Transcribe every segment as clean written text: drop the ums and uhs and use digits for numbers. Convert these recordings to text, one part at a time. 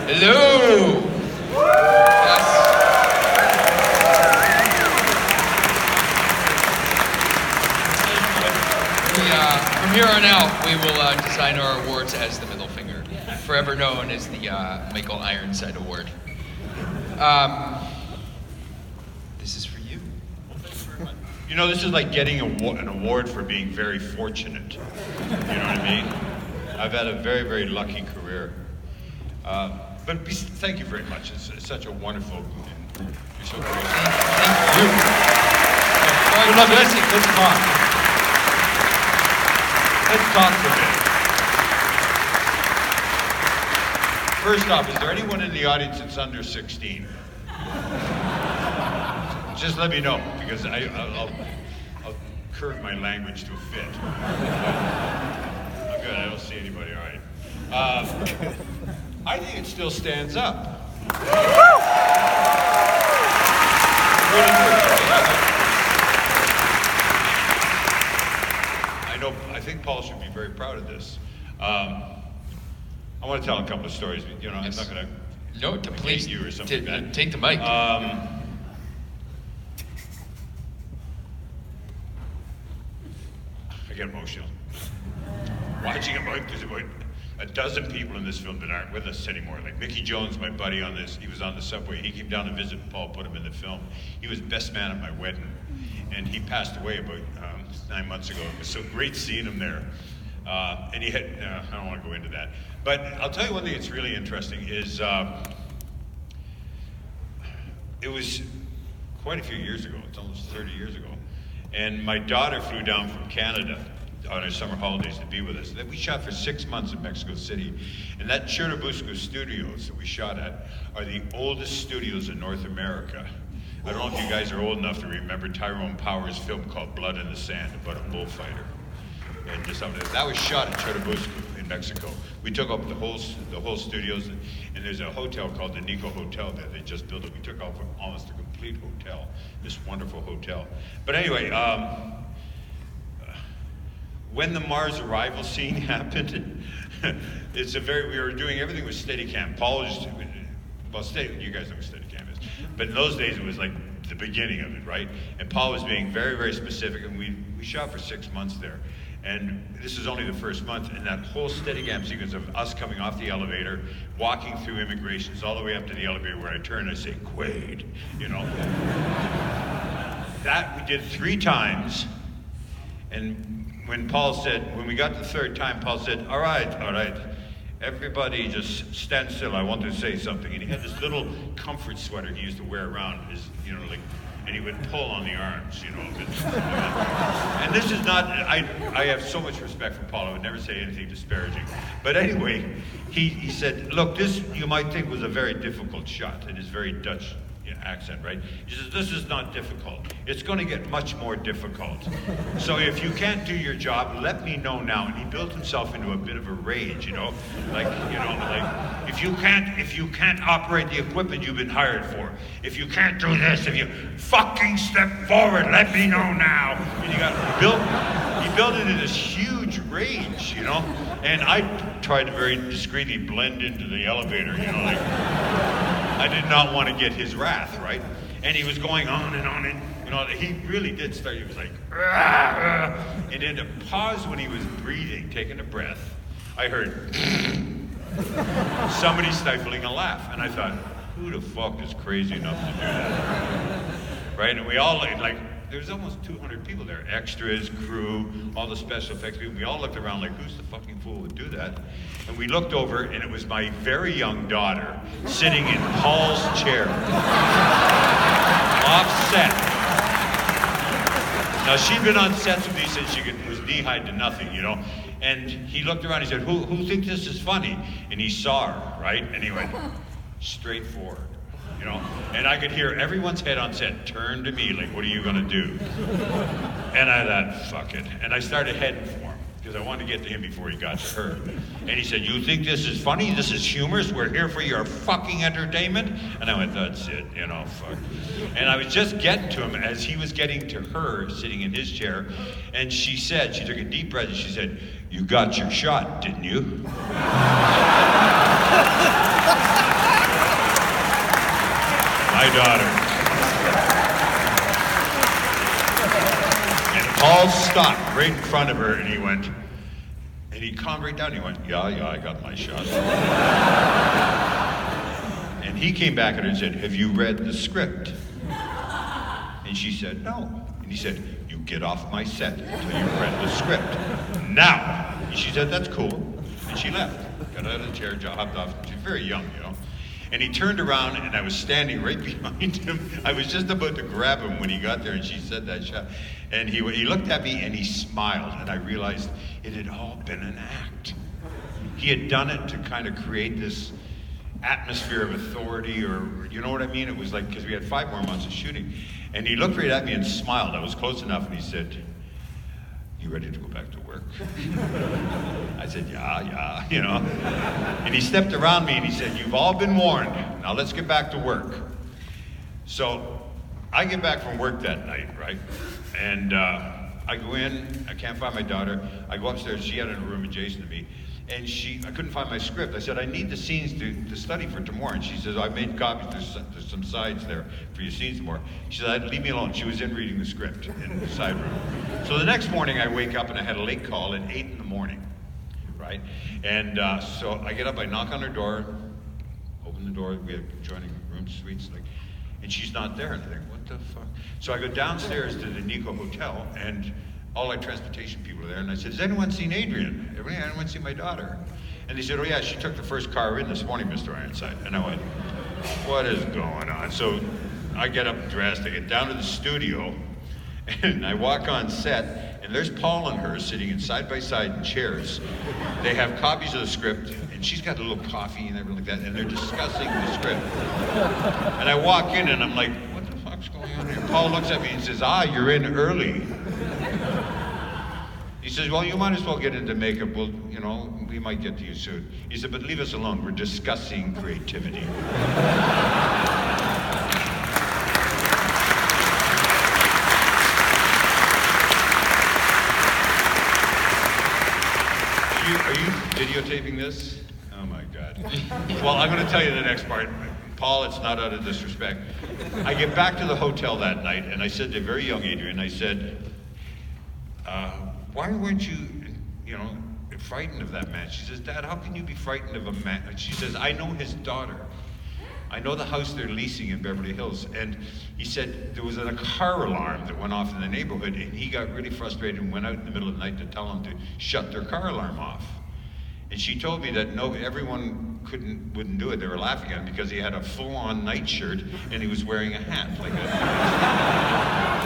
Hello. Yes. From here on out, we will design our awards as the middle finger, forever known as the Michael Ironside Award. This is for you. Well, thank you very much. You know, this is like getting an award for being very fortunate. You know what I mean? I've had a very, very lucky career. Thank you very much. It's such a wonderful, and you're so great. Thank you. Well, let's talk. Let's talk for a minute. First off, is there anyone in the audience that's under 16? Just let me know, because I'll curve my language to fit. I'm good, I don't see anybody, all right. I think it still stands up. Really good. I think Paul should be very proud of this. I want to tell a couple of stories. You know, Yes. I'm not going to please you or something like that. Take the mic. I get emotional. Watching about, there's about a dozen people in this film that aren't with us anymore. Like Mickey Jones, my buddy on this, he was on the subway. He came down to visit Paul, put him in the film. He was best man at my wedding. And he passed away about 9 months ago. It was so great seeing him there. And he had, I don't want to go into that. But I'll tell you one thing that's really interesting is, it was quite a few years ago. It's almost 30 years ago. And my daughter flew down from Canada on her summer holidays to be with us. We shot for 6 months in Mexico City. And that Churubusco Studios that we shot at are the oldest studios in North America. I don't know if you guys are old enough to remember Tyrone Power's film called Blood in the Sand about a bullfighter. And just something that was shot at Churubusco in Mexico. We took up the whole studios, and there's a hotel called the Nico Hotel that they just built. We took off almost a complete hotel, this wonderful hotel. But anyway, when the Mars arrival scene happened, we were doing everything with Steadicam. Paul was, you guys know what Steadicam is. But in those days, it was like the beginning of it, right? And Paul was being very, very specific, and we shot for 6 months there. And this is only the first month, and that whole Steadicam sequence of us coming off the elevator, walking through immigrations, all the way up to the elevator where I turn and I say, Quaid, you know? That we did 3 times, and when we got the 3rd time, Paul said, all right, everybody just stand still, I want to say something. And he had this little comfort sweater he used to wear around his, and he would pull on the arms, And this is not, I have so much respect for Paul, I would never say anything disparaging. But anyway, he said, look, this you might think was a very difficult shot in his very Dutch accent, right? He says, this is not difficult. It's going to get much more difficult. So if you can't do your job, let me know now. And he built himself into a bit of a rage, like if you can't operate the equipment you've been hired for, if you can't do this, if you fucking step forward, let me know now. And he built it in this huge rage, And I tried to very discreetly blend into the elevator, I did not want to get his wrath, right? And he was going on and on, and he really did start. He was like, rah, rah. And in a pause when he was breathing, taking a breath, I heard somebody stifling a laugh, and I thought, who the fuck is crazy enough to do that? Right? And we all there's almost 200 people there, extras, crew, all the special effects people. We all looked around like, who's the fucking fool would do that? And we looked over, and it was my very young daughter sitting in Paul's chair, offset. Now, she'd been on sets with me since she was knee-high to nothing, And he looked around, he said, who thinks this is funny? And he saw her, right? And he went straight forward. And I could hear everyone's head on set turn to me like, what are you gonna do? And I thought, fuck it. And I started heading for him because I wanted to get to him before he got to her. And he said, you think this is funny? This is humorous? We're here for your fucking entertainment? And I went, that's it, fuck. And I was just getting to him as he was getting to her sitting in his chair. And she took a deep breath and she said, you got your shot, didn't you? My daughter. And Paul stopped right in front of her and he went, and he calmed right down. He went, yeah, I got my shot. And he came back at her and said, have you read the script? And she said, no. And he said, you get off my set until you've read the script. Now. And she said, that's cool. And she left. Got out of the chair, hopped off. She was very young, you know. And he turned around and I was standing right behind him. I was just about to grab him when he got there and she said that shot. And he looked at me and he smiled and I realized it had all been an act. He had done it to kind of create this atmosphere of authority, or you know what I mean? It was like, because we had 5 more months of shooting. And he looked right at me and smiled. I was close enough and he said, you ready to go back to work? I said, yeah, you know. And he stepped around me and he said, you've all been warned. Now let's get back to work. So I get back from work that night, right? And I go in, I can't find my daughter. I go upstairs, she had in a room adjacent to me. And I couldn't find my script. I said, I need the scenes to study for tomorrow. And she says, I made copies, there's some sides there for your scenes tomorrow. She said, leave me alone. She was in reading the script in the side room. So the next morning I wake up and I had a late call at 8 in the morning, right? And so I get up, I knock on her door, open the door, we have adjoining room suites, and she's not there. And I think, what the fuck? So I go downstairs to the Nico Hotel and all our transportation people are there, and I said, has anyone seen Adrian? Anyone seen my daughter? And they said, oh yeah, she took the first car in this morning, Mr. Ironside. And I went, what is going on? So I get up dressed, I get down to the studio, and I walk on set, and there's Paul and her sitting in side by side in chairs. They have copies of the script, and she's got a little coffee and everything like that, and they're discussing the script. And I walk in, and I'm like, what the fuck's going on here? Paul looks at me and says, you're in early. He says, well, you might as well get into makeup. Well, you know, we might get to you soon. He said, but leave us alone. We're discussing creativity. Are you videotaping this? Oh my God. Well, I'm going to tell you the next part. Paul, it's not out of disrespect. I get back to the hotel that night, and I said to very young Adrian, I said, why weren't you, frightened of that man? She says, Dad, how can you be frightened of a man? She says, I know his daughter. I know the house they're leasing in Beverly Hills. And he said there was a car alarm that went off in the neighborhood, and he got really frustrated and went out in the middle of the night to tell them to shut their car alarm off. And she told me that everyone wouldn't do it. They were laughing at him because he had a full-on nightshirt and he was wearing a hat.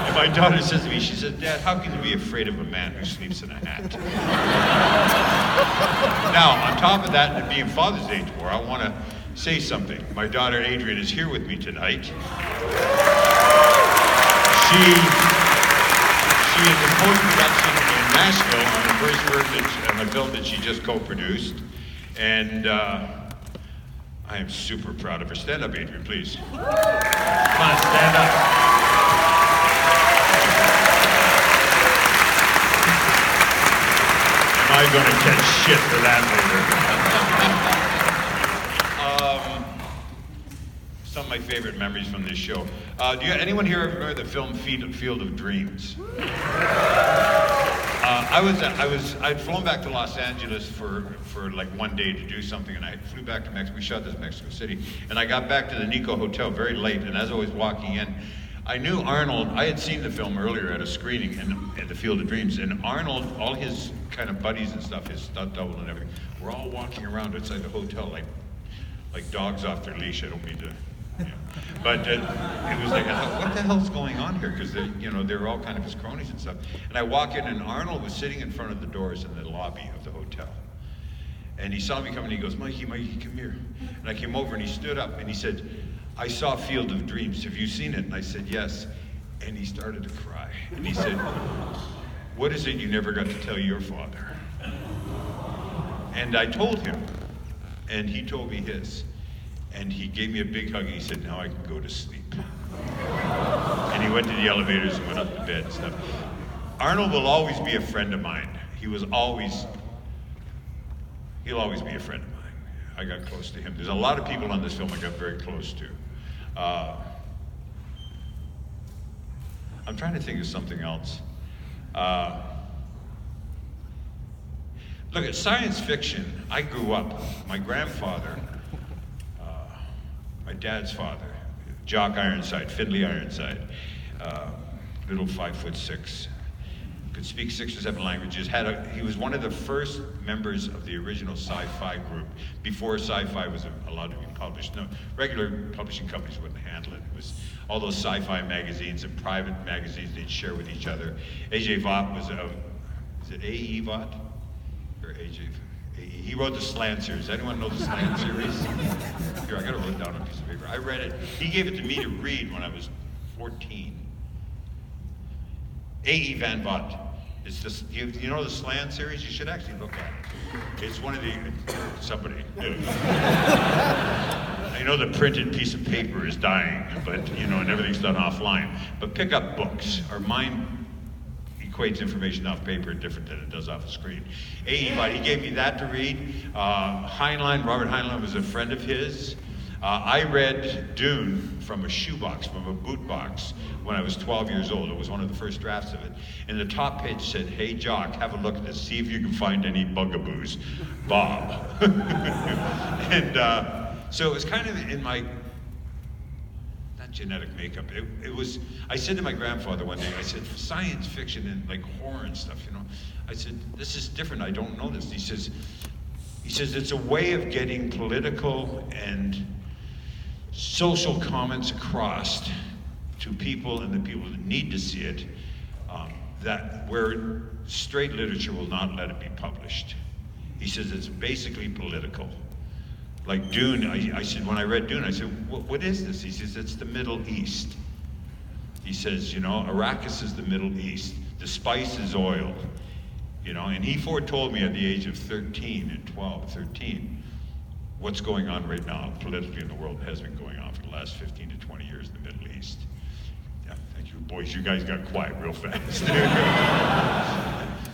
And my daughter says to me, she says, Dad, how can you be afraid of a man who sleeps in a hat? Now, on top of that, and being Father's Day tomorrow, I want to say something. My daughter Adrian is here with me tonight. She is in post-production in Nashville on the first work on the film that she just co-produced. And I am super proud of her. Stand up, Adrian, please. Come on, stand up. Am I going to catch shit for that later? Some of my favorite memories from this show. Anyone here ever heard the film Field of Dreams? I'd flown back to Los Angeles for like one day to do something, and I flew back to Mexico. We shot this in Mexico City, and I got back to the Nico Hotel very late, and as I was walking in, I knew Arnold. I had seen the film earlier at a screening in the Field of Dreams, and Arnold, all his kind of buddies and stuff, his stunt double and everything, were all walking around outside the hotel like dogs off their leash. I don't mean to. But it was like, I thought, what the hell's going on here? Because they were all kind of his cronies and stuff. And I walk in, and Arnold was sitting in front of the doors in the lobby of the hotel. And he saw me coming, and he goes, Mikey, come here. And I came over, and he stood up, and he said, I saw Field of Dreams. Have you seen it? And I said, yes. And he started to cry. And he said, what is it you never got to tell your father? And I told him, and he told me his. And he gave me a big hug, and he said, now I can go to sleep. And he went to the elevators and went up to bed and stuff. Arnold will always be a friend of mine. He'll always be a friend of mine. I got close to him. There's a lot of people on this film I got very close to. I'm trying to think of something else. Look, at science fiction, I grew up, my grandfather, my dad's father, Jock Ironside, Fiddly Ironside, little 5'6", could speak 6 or 7 languages. He was one of the first members of the original sci-fi group before sci-fi was allowed to be published. No, regular publishing companies wouldn't handle it. It was all those sci-fi magazines and private magazines they'd share with each other. A.J. Vaught was is it A.E. Vaught? Or A.J. He wrote the Slant series. Anyone know the Slant series? Here, I got to write it down on a piece of paper. I read it. He gave it to me to read when I was 14. A.E. Van Vogt. It's this, you know the Slant series? You should actually look at it. It's one of the, somebody. I know the printed piece of paper is dying, but, you know, and everything's done offline. But pick up books. Our mind equates information off paper different than it does off a screen. A.E. Vaught, he gave me that to read. Heinlein, Robert Heinlein was a friend of his. I read Dune from a shoebox, from a boot box, when I was 12 years old. It was one of the first drafts of it. And the top page said, "Hey, Jock, have a look at this. See if you can find any bugaboos. Bob." And so it was kind of in my, not genetic makeup. It was, I said to my grandfather one day, I said, science fiction and like horror and stuff, you know. I said, this is different. I don't know this. He says, it's a way of getting political and social comments across to people and the people that need to see it, that where straight literature will not let it be published. He says it's basically political. Like Dune, I said, when I read Dune, I said, what is this? He says, it's the Middle East. He says, you know, Arrakis is the Middle East. The spice is oil. You know, and he foretold me at the age of 13 and 12, 13, what's going on right now politically in the world has been going on for the last 15 to 20 years in the Middle East. Yeah, thank you. Boys, you guys got quiet real fast.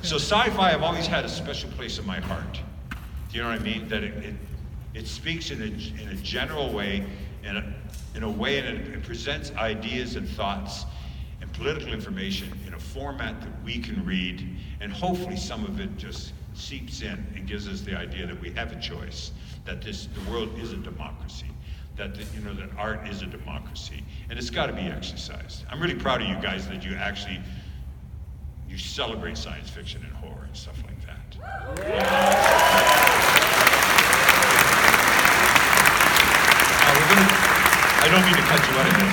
So sci-fi, I've always had a special place in my heart. Do you know what I mean? That it speaks in a general way, in a way, and it presents ideas and thoughts and political information in a format that we can read, and hopefully some of it just seeps in and gives us the idea that we have a choice, that the world is a democracy, that that art is a democracy, and it's got to be exercised. I'm really proud of you guys that you celebrate science fiction and horror and stuff like that. I don't mean to cut you out of this,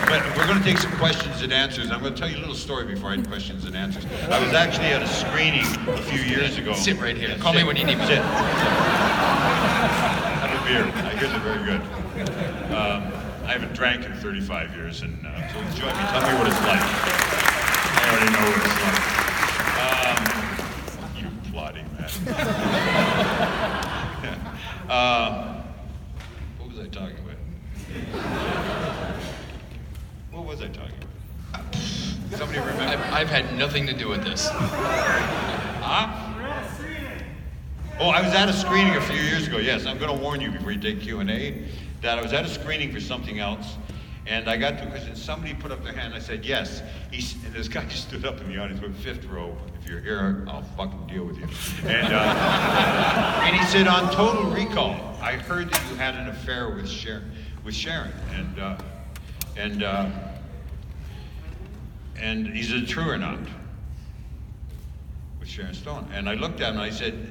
but we're going to take some questions and answers. I'm going to tell you a little story before I have questions and answers. I was actually at a screening a few years ago. Sit right here. Yeah, Call me when you need me. Sit. Have a beer. I hear they're very good. I haven't drank in 35 years, and so enjoy me. Tell me what it's like. I already know what it's like. You plotting man. What was I talking about? What was I talking about? Somebody remember? I've had nothing to do with this. Huh? Oh, I was at a screening a few years ago. Yes, I'm going to warn you before you take Q&A that I was at a screening for something else, and I got to a question. Somebody put up their hand. I said yes. And this guy just stood up in the audience, went 5th row. If you're here, I'll fucking deal with you. And he said, on Total Recall, I heard that you had an affair with Sharon. And is it true or not? With Sharon Stone. And I looked at him and I said,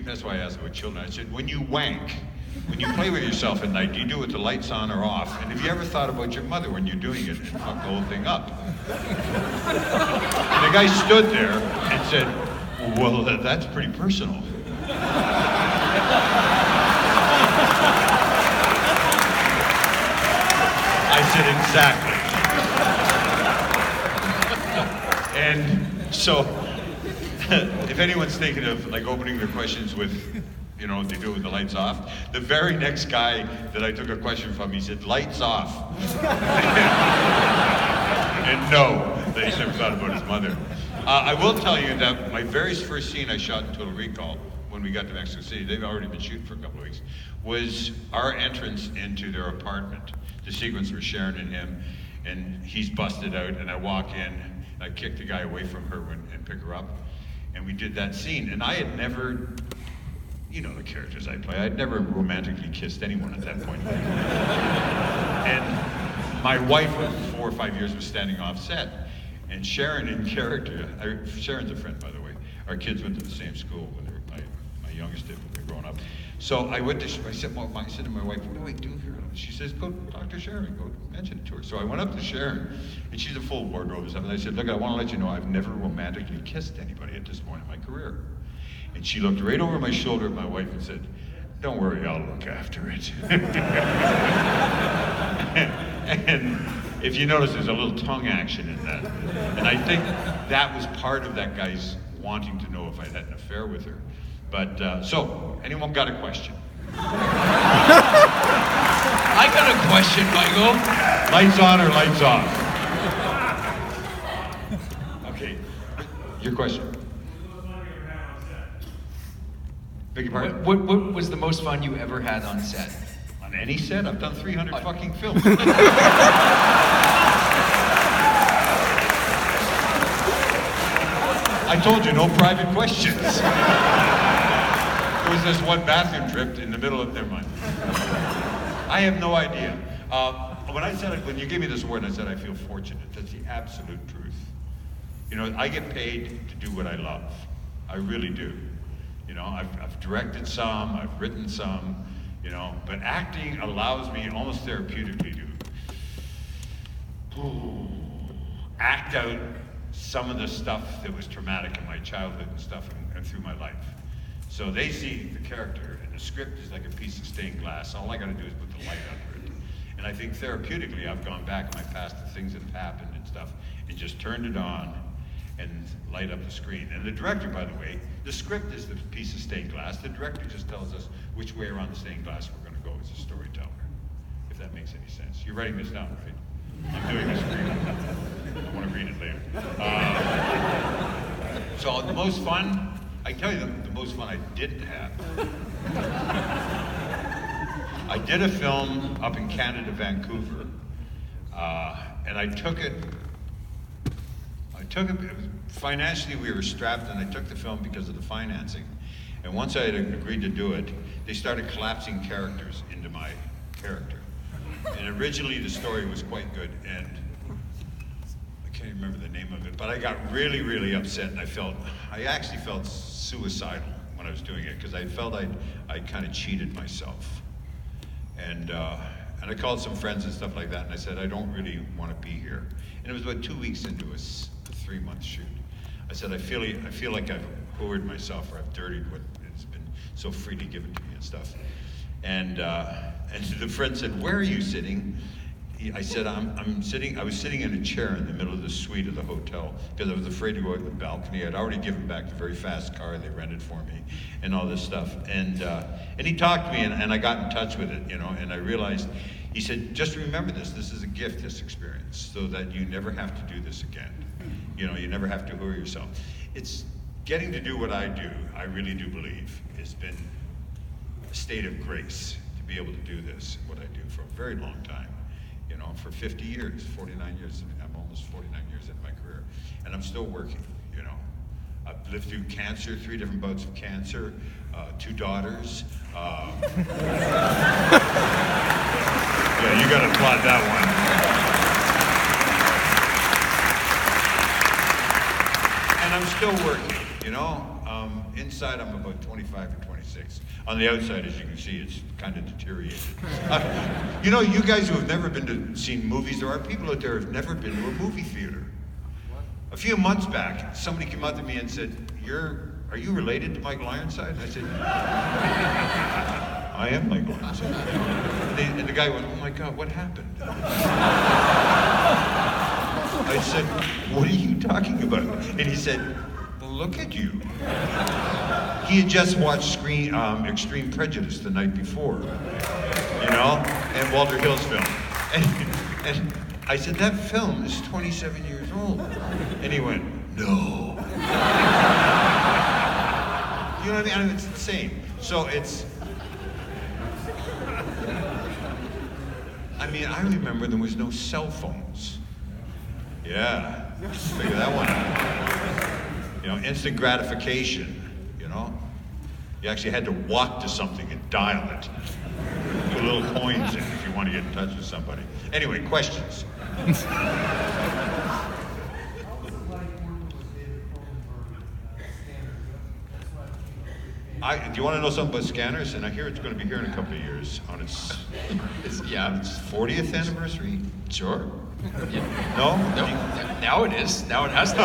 that's why I asked about children. I said, when you wank, when you play with yourself at night, do you do it with the lights on or off? And have you ever thought about your mother when you're doing it and fuck the whole thing up? And the guy stood there and said, well, that's pretty personal. I said, exactly. And so, if anyone's thinking of like opening their questions with, they do it with the lights off, the very next guy that I took a question from, he said, lights off. And no, that he's never thought about his mother. I will tell you that my very first scene I shot in Total Recall, when we got to Mexico City, they've already been shooting for a couple of weeks, was our entrance into their apartment. The sequence with Sharon and him. and he's busted out, and I walk in, and I kick the guy away from her and pick her up, and we did that scene, and I had never, you know the characters I play, I'd never romantically kissed anyone at that point. And my wife of 4 or 5 years was standing off set, and Sharon in character, Sharon's a friend, by the way. Our kids went to the same school when they were, my youngest did when they were growing up. So I said to my wife, what do I do here? And she says, go talk to Sharon, go mention it to her. So I went up to Sharon, and she's a full wardrobe and stuff, and I said, look, I want to let you know I've never romantically kissed anybody at this point in my career. And she looked right over my shoulder at my wife and said, don't worry, I'll look after it. And if you notice, there's a little tongue action in that. And I think that was part of that guy's wanting to know if I'd had an affair with her. But, so, anyone got a question? I got a question, Michael. Lights on or lights off? Okay, your question. Beg your pardon? What was the most fun you ever had on set? On any set? I've done 300 fucking films. I told you, no private questions. There was this one bathroom trip in the middle of, never mind. I have no idea. When you gave me this award, I said I feel fortunate. That's the absolute truth. You know, I get paid to do what I love. I really do. You know, I've directed some, I've written some, you know, but acting allows me almost therapeutically to act out some of the stuff that was traumatic in my childhood and stuff and through my life. So they see the character, and the script is like a piece of stained glass. All I gotta do is put the light under it. And I think therapeutically, I've gone back in my past to things that have happened and stuff, and just turned it on and light up the screen. And the director, by the way, the script is the piece of stained glass. The director just tells us which way around the stained glass we're gonna go as a storyteller, if that makes any sense. You're writing this down, right? I'm doing this for you. I want to read it later. So the most fun, I can tell you the most fun I didn't have. I did a film up in Canada, Vancouver, and I took it, financially we were strapped, and I took the film because of the financing. And once I had agreed to do it, they started collapsing characters into my character. And originally the story was quite good, and I can't remember the name of it, but I got really, really upset, and I actually felt suicidal when I was doing it, because I felt I'd kind of cheated myself. And I called some friends and stuff like that, and I said, I don't really want to be here. And it was about 2 weeks into a 3-month shoot. I said, I feel like I've whored myself, or I've dirtied what has been so freely given to me and stuff. And the friend said, where are you sitting? I said, I was sitting in a chair in the middle of the suite of the hotel because I was afraid to go out in the balcony. I'd already given back the very fast car they rented for me and all this stuff. And he talked to me, and I got in touch with it, you know, and I realized, he said, just remember this is a gift, this experience, so that you never have to do this again. You know, you never have to hurry yourself. It's getting to do what I do, I really do believe, has been a state of grace to be able to do this, what I do, for a very long time. You know, for 50 years, 49 years, I'm almost 49 years into my career, and I'm still working, you know. I've lived through cancer, 3 different bouts of cancer, 2 daughters. Yeah, you gotta applaud that one. And I'm still working, you know. Inside I'm about 25 or 26. On the outside, as you can see, it's kind of deteriorated. You know, you guys who have never seen movies, there are people out there who have never been to a movie theater. A few months back, somebody came up to me and said, are you related to Michael Ironside? And I said, I am Michael Ironside. And the guy went, oh my God, what happened? I said, what are you talking about? And he said, well, look at you. He had just watched Extreme Prejudice the night before, you know, and Walter Hill's film. And I said, that film is 27 years old. And he went, no. You know what I mean? It's insane. So it's, mean, I remember there was no cell phones. Yeah, figure that one out. You know, instant gratification, you know? You actually had to walk to something and dial it. Put little coins in if you want to get in touch with somebody. Anyway, questions? Do you want to know something about Scanners? And I hear it's going to be here in a couple of years on its 40th anniversary. Sure. Yeah. No? Now it is. Now it has to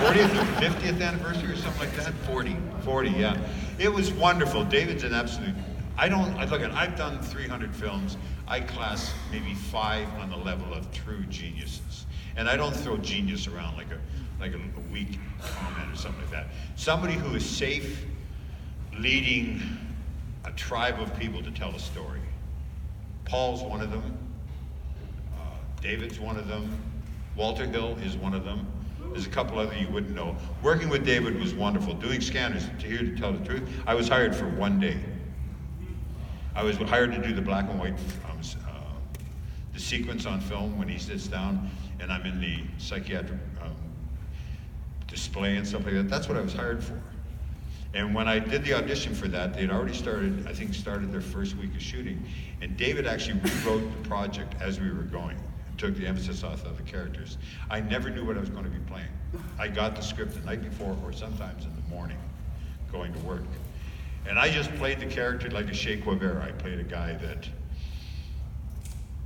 40th or 50th anniversary or something like that? 40. 40, yeah. It was wonderful. David's an absolute. I've done 300 films. I class maybe 5 on the level of true geniuses. And I don't throw genius around like a weak comment or something like that. Somebody who is safe leading a tribe of people to tell a story. Paul's one of them. David's one of them. Walter Hill is one of them. There's a couple other you wouldn't know. Working with David was wonderful. Doing Scanners, to tell the truth, I was hired for one day. I was hired to do the black and white, the sequence on film when he sits down and I'm in the psychiatric display and stuff like that. That's what I was hired for. And when I did the audition for that, they'd already started their first week of shooting. And David actually rewrote the project as we were going. Took the emphasis off of the characters. I never knew what I was going to be playing. I got the script the night before or sometimes in the morning going to work. And I just played the character like a Che Guevara. I played a guy that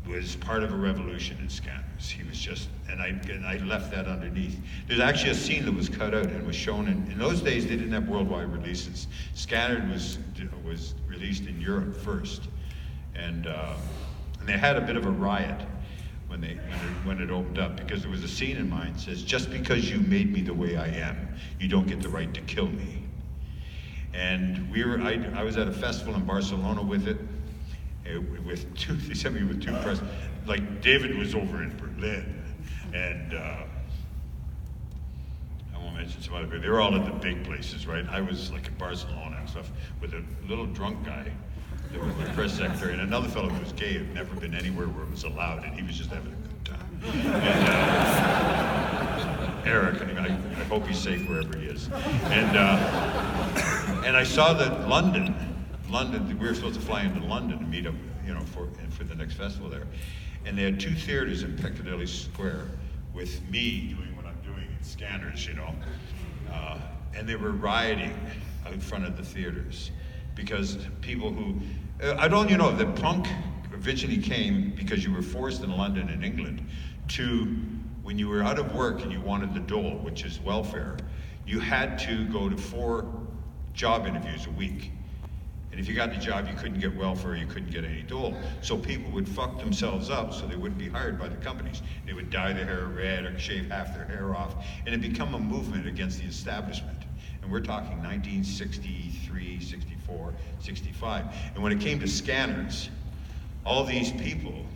was part of a revolution in Scanners. He was just, and I left that underneath. There's actually a scene that was cut out and was shown in those days they didn't have worldwide releases. Scanners was released in Europe first. And they had a bit of a riot when it opened up, because there was a scene in mine that says, just because you made me the way I am, you don't get the right to kill me. And I was at a festival in Barcelona with it, they sent me with 2 press, like David was over in Berlin, and I won't mention some other, they were all at the big places, right? I was like in Barcelona and stuff with a little drunk guy that was the press secretary, and another fellow who was gay, had never been anywhere where it was allowed, and he was just having a good time. And, Eric, I hope he's safe wherever he is. And I saw that London, we were supposed to fly into London and meet up, for the next festival there. And they had 2 theaters in Piccadilly Square with me doing what I'm doing in Scanners, and they were rioting out in front of the theaters because people who, that punk originally came because you were forced in London and England to, when you were out of work and you wanted the dole, which is welfare, you had to go to 4 job interviews a week. And if you got the job, you couldn't get welfare, you couldn't get any dole. So people would fuck themselves up so they wouldn't be hired by the companies. They would dye their hair red or shave half their hair off, and it became a movement against the establishment. And we're talking 1963, 64, 65. And when it came to Scanners, all these people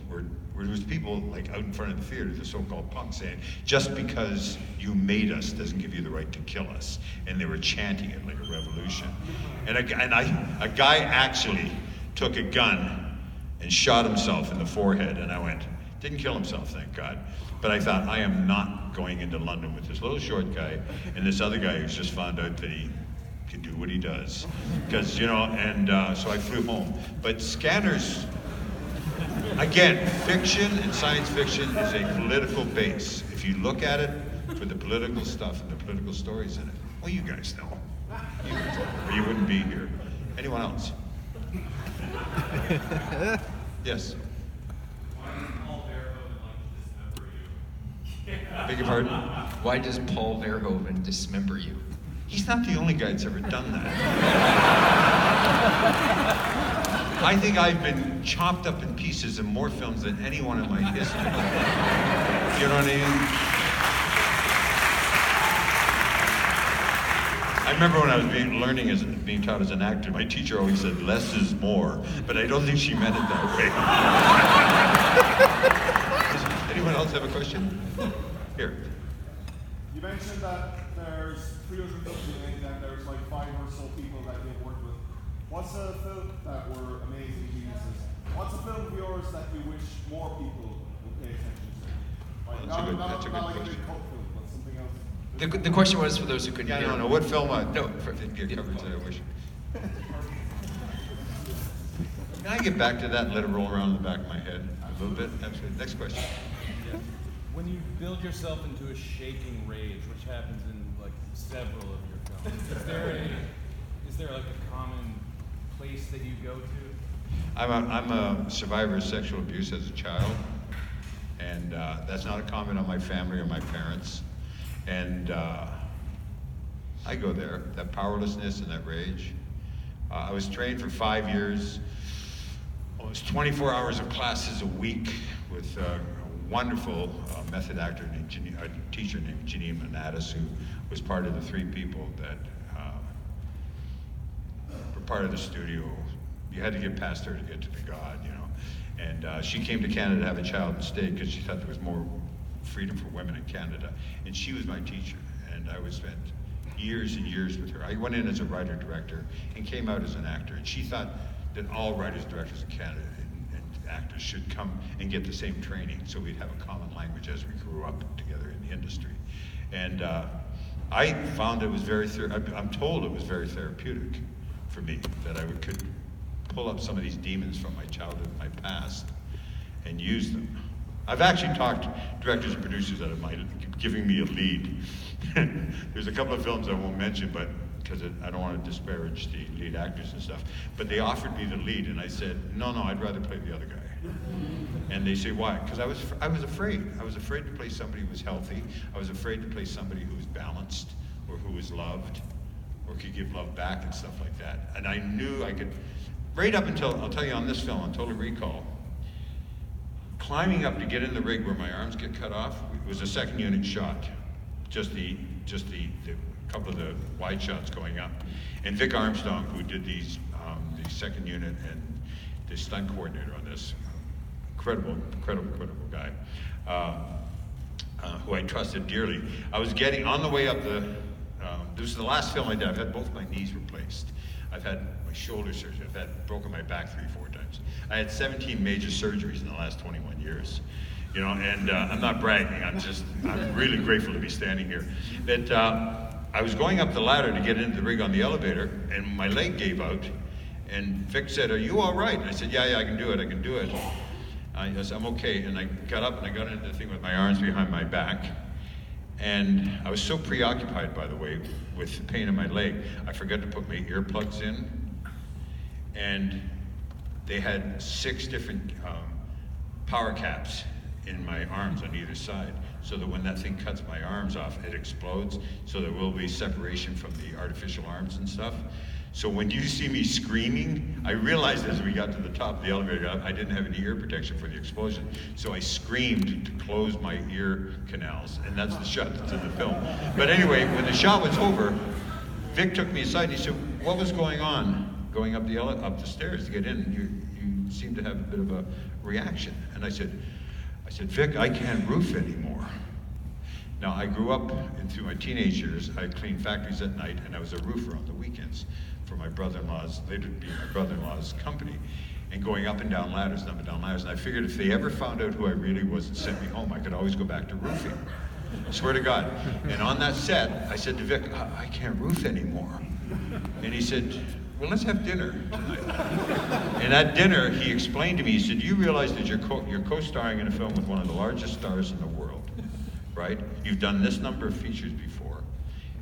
there was people like out in front of the theater, the so-called punks, saying, just because you made us doesn't give you the right to kill us. And they were chanting it like a revolution. And a guy actually took a gun and shot himself in the forehead. And I went, didn't kill himself, thank God. But I thought, I am not going into London with this little short guy and this other guy who's just found out that he can do what he does. Because, so I flew home. But Scanners, again, fiction and science fiction is a political base. If you look at it for the political stuff and the political stories in it, well, you guys know. Or you wouldn't be here. Anyone else? Yes. Beg your pardon? Why does Paul Verhoeven dismember you? He's not the only guy that's ever done that. I think I've been chopped up in pieces in more films than anyone in my history. You know what I mean? I remember when I was being taught as an actor, my teacher always said, less is more, but I don't think she meant it that way. Anyone else have a question? Here. You mentioned that there's 300 films and there's like 5 or so people that you've worked with. What's a film that were amazing geniuses What's a film of yours that you wish more people would pay attention to? Like, That's a good not like a question. big cult film, but something else. The question was for those who couldn't Yeah, hear. no, what film No, didn't get covered today, I wish. Can I get back to that and let it roll around in the back of my head a little bit? Absolutely. Next question. Yeah. When you build yourself into a shaking rage, which happens in like several of your films, is there like a common place that you go to? I'm a survivor of sexual abuse as a child, and that's not a comment on my family or my parents. And I go there, that powerlessness and that rage. I was trained for 5 years, almost 24 hours of classes a week with a wonderful method actor named a teacher named Janine Manatis, who was part of the 3 people that were part of the studio. You had to get past her to get to the God, you know. And she came to Canada to have a child and stayed because she thought there was more freedom for women in Canada. And she was my teacher, and I would spend years and years with her. I went in as a writer-director and came out as an actor. And she thought that all writers-directors in Canada and actors should come and get the same training so we'd have a common language as we grew up together in the industry. And I found it was I'm told it was very therapeutic for me, that I could pull up some of these demons from my childhood, my past, and use them. I've actually talked to directors and producers that are giving me a lead. There's a couple of films I won't mention, but because I don't want to disparage the lead actors and stuff, but they offered me the lead, and I said, no, I'd rather play the other guy. And they say, why? Because I was afraid. I was afraid to play somebody who was healthy. I was afraid to play somebody who was balanced, or who was loved, or could give love back and stuff like that. And I knew I could, right up until, I'll tell you on this film, on Total Recall, climbing up to get in the rig where my arms get cut off was a second unit shot. Just the couple of the wide shots going up. And Vic Armstrong, who did the second unit and the stunt coordinator on this, incredible guy, who I trusted dearly. I was getting on the way up this was the last film I did. I've had both my knees replaced. I've had my shoulder surgery. I've had broken my back 3-4 times. I had 17 major surgeries in the last 21 years. You know, and I'm not bragging. I'm really grateful to be standing here. But I was going up the ladder to get into the rig on the elevator, and my leg gave out. And Vic said, "Are you all right?" And I said, "Yeah, I can do it. I can do it." I said, "I'm okay." And I got up and I got into the thing with my arms behind my back. And I was so preoccupied, by the way, with the pain in my leg, I forgot to put my earplugs in. And they had 6 different power caps in my arms on either side, so that when that thing cuts my arms off, it explodes, so there will be separation from the artificial arms and stuff. So when you see me screaming, I realized as we got to the top of the elevator, I didn't have any ear protection for the explosion. So I screamed to close my ear canals, and that's the shot that's in the film. But anyway, when the shot was over, Vic took me aside and he said, "What was going on going up the stairs to get in? You seem to have a bit of a reaction." And I said, "Vic, I can't roof anymore." Now, I grew up, and through my teenage years, I cleaned factories at night, and I was a roofer on the weekends for my brother-in-law's, later to be my brother-in-law's company, and going up and down ladders, and I figured if they ever found out who I really was and sent me home, I could always go back to roofing. I swear to God. And on that set, I said to Vic, I can't roof anymore. And he said, "Well, let's have dinner tonight." And at dinner, he explained to me, he said, "You realize that you're co-starring in a film with one of the largest stars in the world, right? You've done this number of features before.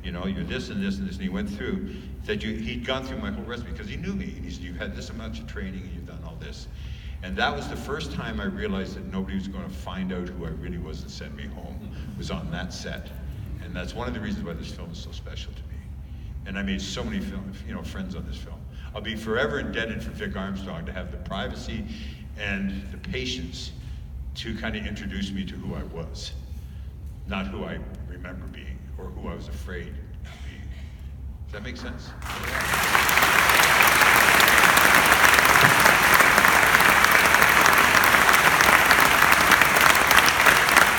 You know, you're this and this and this." And he went through, that he'd gone through my whole resume because he knew me. And he said, "You've had this amount of training and you've done all this." And that was the first time I realized that nobody was going to find out who I really was and send me home, was on that set. And that's one of the reasons why this film is so special to me. And I made so many friends on this film. I'll be forever indebted for Vic Armstrong to have the privacy and the patience to kind of introduce me to who I was, not who I remember being or who I was afraid of being. Does that make sense?